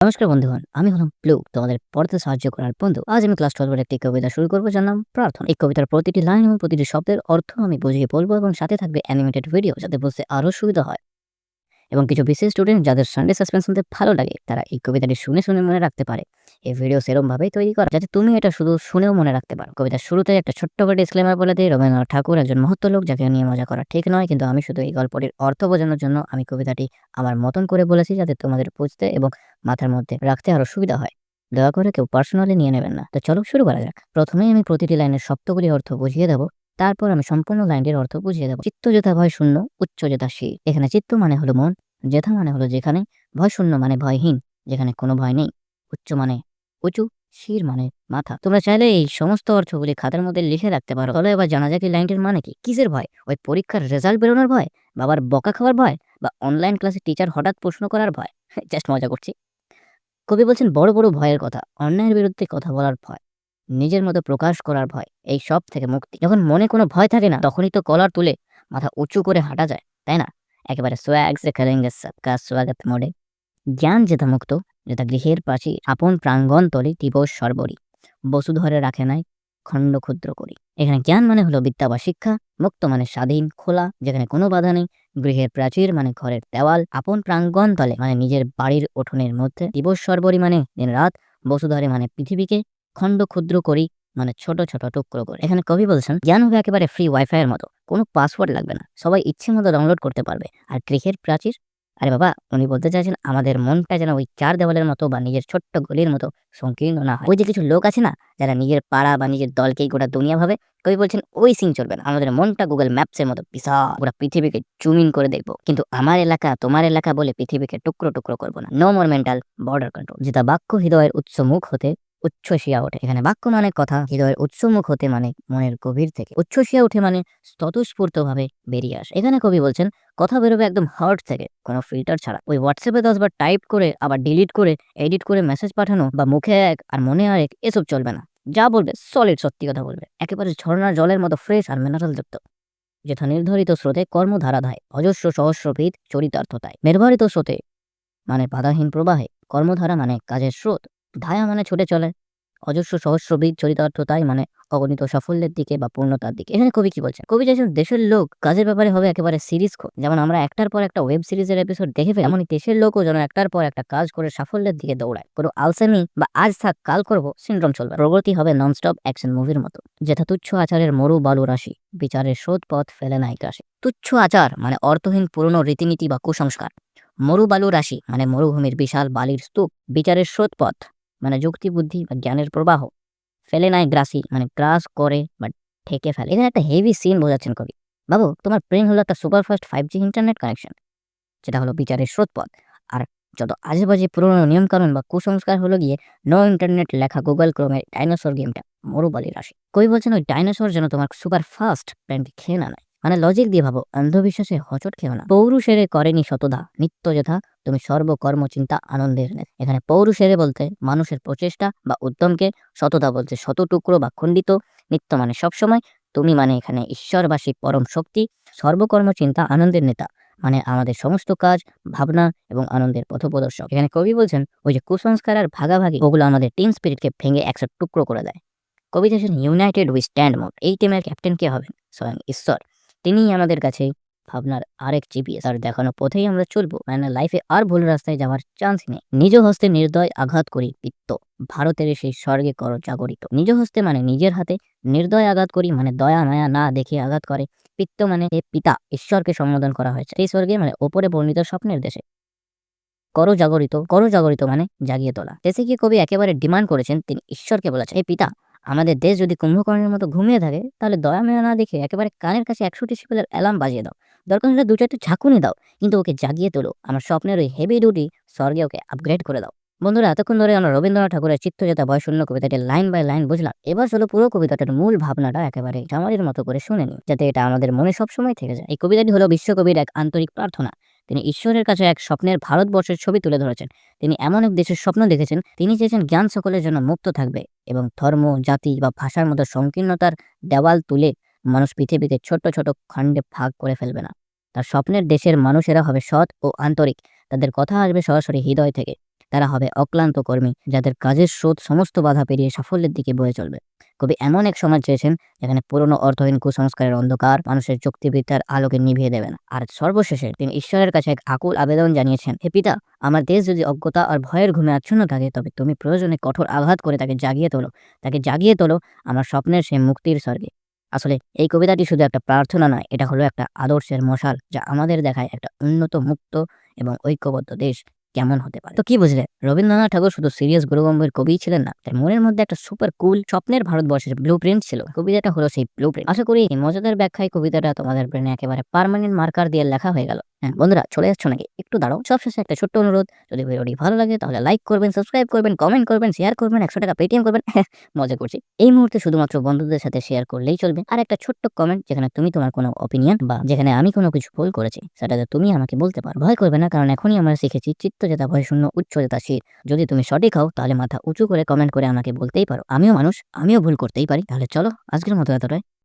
নমস্কার বন্ধুগণ, আমি হলাম প্লু, তোমাদের পড়তে সাহায্য করার বন্ধু। আজ আমি ক্লাস 12 এর একটি কবিতা শুরু করব যার নাম প্রার্থনা। এই কবিতার প্রতিটি লাইন এবং প্রতিটি শব্দের অর্থ আমি বুঝিয়ে বলবো এবং সাথে থাকবে অ্যানিমেটেড ভিডিও যাতে বুঝতে আরো সুবিধা হয়। এবং কিছু বিশেষ স্টুডেন্ট যাদের সানডে সাসপেন্স শুনতে ভালো লাগে তারা এই কবিতাটি শুনে শুনে মনে রাখতে পারে। এই ভিডিও সেরকম ভাবেই তৈরি করা যাতে তুমি এটা শুধু শুনেও মনে রাখতে পারো। কবিতার শুরুতে একটা ছোট্ট করে ডিসক্লেমার বলে দিই, রবীন্দ্রনাথ ঠাকুর একজন মহৎ লোক যাকে নিয়ে মজা করা ঠিক নয়, কিন্তু আমি শুধু এই গল্পটির অর্থ বোঝানোর জন্য আমি কবিতাটি আমার মতন করে বলেছি যাতে তোমাদের বুঝতে এবং মাথার মধ্যে রাখতে আরো সুবিধা হয়। দয়া করে কেউ পার্সোনালি নিয়ে নেবেন না। তো চলো শুরু করা যাক। প্রথমেই আমি প্রতিটি লাইনের শব্দগুলি অর্থ বুঝিয়ে দেবো, তারপর আমি সম্পূর্ণ লাইনটির অর্থ বুঝিয়ে দেবো। চিত্ত যেথা ভয় শূন্য, উচ্চ যেথা শির। এখানে চিত্ত মানে হলো মন, যেথা মানে হলো যেখানে, ভয় শূন্য মানে ভয়হীন, যেখানে কোনো ভয় নেই, উচ্চ মানে উঁচু, শির মানে মাথা। তোমরা চাইলে এই সমস্ত অর্থগুলি খাতার মধ্যে লিখে রাখতে পারো। চলো এবার জানা যাক এই লাইনটির মানে কি। কিসের ভয়? ওই পরীক্ষার রেজাল্ট বেরোনোর ভয়, বাবার বকা খাওয়ার ভয়, বা অনলাইন ক্লাসে টিচার হঠাৎ প্রশ্ন করার ভয়? জাস্ট মজা করছি। কবি বলছেন বড় বড় ভয়ের কথা, অন্যায়ের বিরুদ্ধে কথা বলার ভয়, নিজের মতো প্রকাশ করার ভয়, এই সব থেকে মুক্তি। যখন মনে কোনো ভয় থাকে না তখনই তো কলার তুলে মাথা উঁচু করে হাঁটা যায়, তাই না? একেবারে সোয়াগ সে খেলেঙ্গে সবকা স্বাগত মোডে। জ্ঞান যেথা মুক্ত, যেথা গৃহের প্রাচীর, আপন প্রাঙ্গণ তলে দিবস সর্বরি, বসুধরে রাখে নাই খণ্ড ক্ষুদ্র করি। এখানে জ্ঞান মানে হলো বিদ্যা বা শিক্ষা, মুক্ত মানে স্বাধীন খোলা যেখানে কোনো বাধা নেই, গৃহের প্রাচীর মানে ঘরের দেওয়াল, আপন প্রাঙ্গণ তলে মানে নিজের বাড়ির উঠোনের মধ্যে, দিবস সর্বরি মানে দিন রাত, বসুধরে মানে পৃথিবীকে, খণ্ড ক্ষুদ্র করি মানে ছোট ছোট টুকরো করে। এখানে কবি বলছেন জ্ঞান হবে একেবারে ফ্রি ওয়াইফাই এর মতো, কোনো পাসওয়ার্ড লাগবে না, সবাই ইচ্ছে মতো ডাউনলোড করতে পারবে। আর গৃহের প্রাচীর, আরে বাবা উনি বলতে চাইছেন আমাদের মনটা যেন ওই চার দেওয়ালের মতো বা নিজের ছোট্ট গলির মতো সংকীর্ণ না হয়। ওই যে কিছু লোক আছে না যারা নিজের পাড়া বা নিজের দলকেই গোটা দুনিয়া ভাবে, কবি বলছেন ওই সিন চলবে না, আমাদের মনটা গুগল ম্যাপসের মতো বিশাল, গোটা পৃথিবীকে জুম ইন করে দেখবো, কিন্তু আমার এলাকা তোমার এলাকা বলে পৃথিবীকে টুকরো টুকরো করবো না। No more mental border control. যেটা বাক্য হৃদয়ের উৎস মুখ হতে উচ্ছ্বসিয়া ওঠে। এখানে বাক্য মানে কথা, হৃদয়ের উৎসমুখ হতে মানে মনের গভীর থেকে, উচ্ছ্বসিয়া ওঠে মানে স্বতঃস্ফূর্ত ভাবে বেরিয়ে আসে। এখানে কবি বলছেন কথা বেরোবে একদম হার্ট থেকে, কোনো ফিল্টার ছাড়া। ওই হোয়াটসঅ্যাপে 10 বার টাইপ করে আবার ডিলিট করে এডিট করে মেসেজ পাঠানো বা মুখে এক আর মনে আরেক, এসব চলবে না। যা বলবে সলিড সত্যি কথা বলবে, একেবারে ঝর্ণার জলের মতো ফ্রেশ আর মিনারেল যুক্ত। যেথা নির্ধারিত স্রোতে কর্মধারাধায়, অজস্র সহস্রবিদ চরিতার্থতায়। নির্ধারিত স্রোতে মানে বাধাহীন প্রবাহে, কর্মধারা মানে কাজের স্রোত, ধায়া মানে ছুটে চলে, অজস্র সহস্রবিদ চরিতার্থতাই মানে অগণিত সাফল্যের দিকে বা পূর্ণতার দিকে। এখানে কবি কি বলছেন? কবি চাইছেন দেশের লোক কাজের ব্যাপারে হবে একেবারে সিরিজ খোর। যেমন আমরা একটার পর একটা ওয়েব সিরিজের এপিসোড দেখে ফেলি, এমনই দেশের লোকও যেন একটার পর একটা কাজ করে সাফল্যের দিকে দৌড়ায়। কোনো আলসেমি বা আজ থাক কাল করব সিন্ড্রোম চলবে। প্রগতি হবে ননস্টপ অ্যাকশন মুভির মতো। যেথা তুচ্ছ আচারের মরু বালু রাশি, বিচারের স্রোত পথ ফেলে নাই গ্রাসে। তুচ্ছ আচার মানে অর্থহীন পুরনো রীতিনীতি বা কুসংস্কার, মরু বালু রাশি মানে মরুভূমির বিশাল বালির স্তূপ, বিচারের স্রোতপথ মানে যুক্তি বুদ্ধি বা জ্ঞানের প্রবাহ, ফেলে নাই গ্রাসি মানে গ্রাস করে বা ঠেকে ফেলে। এখানে একটা হেভি সিন বোঝাচ্ছেন কবি। বাবু তোমার ব্রেন হলো একটা সুপারফাস্ট 5G ইন্টারনেট কানেকশন, যেটা হলো বিচারের স্রোতপথ। আর যত আজে বাজে পুরোনো নিয়মকানুন বা কুসংস্কার হলো গিয়ে নো ইন্টারনেট লেখা গুগল ক্রোমের ডাইনোসর গেমটা, মরুবালির রাশি। কবি বলছেন ওই ডাইনোসর যেন তোমার সুপার ফাস্ট ব্রেনকে খেয়ে না নেয়। মানে লজিক দিয়ে ভাবো, অন্ধবিশ্বাসে হচট খেও না। পৌরুষেরে করেনি শতধা, নিত্য যথা তুমি সর্বকর্ম চিন্তা আনন্দের নেই। এখানে পৌরুষেরে বলতে মানুষের প্রচেষ্টা বা উদ্যমকে, শতধা বলতে শত টুকরো বা খণ্ডিত, নিত্য মানে সবসময়, তুমি মানে এখানে ঈশ্বরবাসী পরম শক্তি, সর্বকর্ম চিন্তা আনন্দের নেতা মানে আমাদের সমস্ত কাজ, ভাবনা এবং আনন্দের পথপ্রদর্শক। এখানে কবি বলছেন ওই যে কুসংস্কার আর ভাগাভাগি, ওগুলো আমাদের টিম স্পিরিটকে ভেঙে একশো টুকরো করে দেয়। কবি চাইছেন ইউনাইটেড উই স্ট্যান্ড মোড। এই টিমের ক্যাপ্টেন কে হবেন? স্বয়ং ঈশ্বর। তিনিই আমাদের কাছে ভাবনার আরেক জিপিএস, আর দেখানো পথেই আমরা চলবো, মানে লাইফে আর ভুল রাস্তায় যাওয়ার চান্স নেই। নিজ হস্তে নির্দয় আঘাত করি পিত্ত, ভারতের সেই স্বর্গে কর জাগরিত। নিজ হস্তে মানে নিজের হাতে, নির্দয় আঘাত করি মানে দয়া মায়া না দেখে আঘাত করে, পিত্ত মানে পিতা ঈশ্বরকে সম্বোধন করা হয়েছে সেই স্বর্গে মানে ওপরে বর্ণিত স্বপ্নের দেশে, করো জাগরিত মানে জাগিয়ে তোলা। শেষে গিয়ে কবি একেবারে ডিমান্ড করেছেন, তিনি ঈশ্বরকে বলেছেন এই পিতা, আমাদের দেশ যদি কুম্ভকর্ণের মতো ঘুমিয়ে থাকে তাহলে দয়া মেয়া না দেখে একেবারে কানের কাছে 100 অ্যালার্ম বাজিয়ে দাও, দরকার হলে 2-4টা ঝাঁকুনি দাও, কিন্তু ওকে জাগিয়ে তোলো। আমার স্বপ্নের ওই হেভি ডিউটি স্বর্গে ওকে আপগ্রেড করে দাও। বন্ধুরা, এতক্ষণ ধরে আমরা রবীন্দ্রনাথ ঠাকুরের চিত্তজেতা বয়শূন্য কবিতাটি লাইন বাই লাইন বুঝলাম। এবার চলো পুরো কবিতাটার মূল ভাবনাটা একেবারে জামারির মতো করে শুনে নিই, যাতে এটা আমাদের মনে সবসময় থেকে যায়। এই কবিতাটি হলো বিশ্বকবির এক আন্তরিক প্রার্থনা। তিনি ঈশ্বরের কাছে এক স্বপ্নের ভারতবর্ষের ছবি তুলে ধরেছেন। তিনি এমন এক দেশের স্বপ্ন দেখেছেন, তিনি চেয়েছেন জ্ঞান সকলের জন্য মুক্ত থাকবে এবং ধর্ম, জাতি বা ভাষার মতো সংকীর্ণতার দেওয়াল তুলে মানুষ পৃথিবীকে ছোট ছোট খণ্ডে ভাগ করে ফেলবে না। তার স্বপ্নের দেশের মানুষেরা হবে সৎ ও আন্তরিক, তাদের কথা আসবে সরাসরি হৃদয় থেকে। তারা হবে অক্লান্ত কর্মী, যাদের কাজের স্রোত সমস্ত বাধা পেরিয়ে সাফল্যের দিকে বয়ে চলবে। কবি এমন এক সমাজ চেয়েছেন যেখানে পুরনো অর্থহীন কুসংস্কারের অন্ধকার মানুষের যুক্তিবিদ্যার আলোকে নিভিয়ে দেবে না। আর সর্বশেষে তিনি ঈশ্বরের কাছে এক আকুল আবেদন জানিয়েছেন, হে পিতা, আমার দেশ যদি অজ্ঞতা আর ভয়ের ঘুমে আচ্ছন্ন থাকে, তবে তুমি প্রয়োজনে কঠোর আঘাত করে তাকে জাগিয়ে তোলো আমার স্বপ্নের সেই মুক্তির স্বর্গে। আসলে এই কবিতাটি শুধু একটা প্রার্থনা নয়, এটা হলো একটা আদর্শের মশাল, যা আমাদের দেখায় একটা উন্নত, মুক্ত এবং ঐক্যবদ্ধ দেশ কেমন হতে পারে। তো কি বুঝলে, রবীন্দ্রনাথ ঠাকুর শুধু সিরিয়াস গুরুগম্ভীর কবিই ছিলেন না, তার মনের মধ্যে একটা সুপার কুল স্বপ্নের ভারতবর্ষের ব্লু প্রিন্ট ছিল। কবিতাটা হলো সেই ব্লু প্রিন্ট। আশা করি এই মজাদার ব্যাখ্যায় কবিতাটা তোমাদের ব্রেনে একেবারে পার্মানেন্ট মার্কার দিয়ে লেখা হয়ে গেল। হ্যাঁ বন্ধুরা, চলে যাচ্ছ নাকি? একটু দাঁড়াও। সবশেষে একটা ছোট্ট অনুরোধ, যদি ভিডিওটি ভালো লাগে তাহলে লাইক করবেন, সাবস্ক্রাইব করবেন, কমেন্ট করবেন, শেয়ার করবেন, 100 টাকা পেটিএম করবেন। মজা করছি। এই মুহূর্তে শুধুমাত্র বন্ধুদের সাথে শেয়ার করলেই চলবে। আর একটা ছোট্ট কমেন্ট যেখানে তুমি তোমার কোনো অপিনিয়ন বা যেখানে আমি কোনো কিছু ভুল করেছি সেটাতে তুমি আমাকে বলতে পারো। ভয় করবে না, কারণ এখনই আমরা শিখেছি চিত্ত জেতা ভয় শূন্য, উচ্চ জেতা শীত। যদি তুমি সঠিক হও তাহলে মাথা উঁচু করে কমেন্ট করে আমাকে বলতেই পারো। আমিও মানুষ, আমিও ভুল করতেই পারি। তাহলে চলো আজকের মতো এতটাই।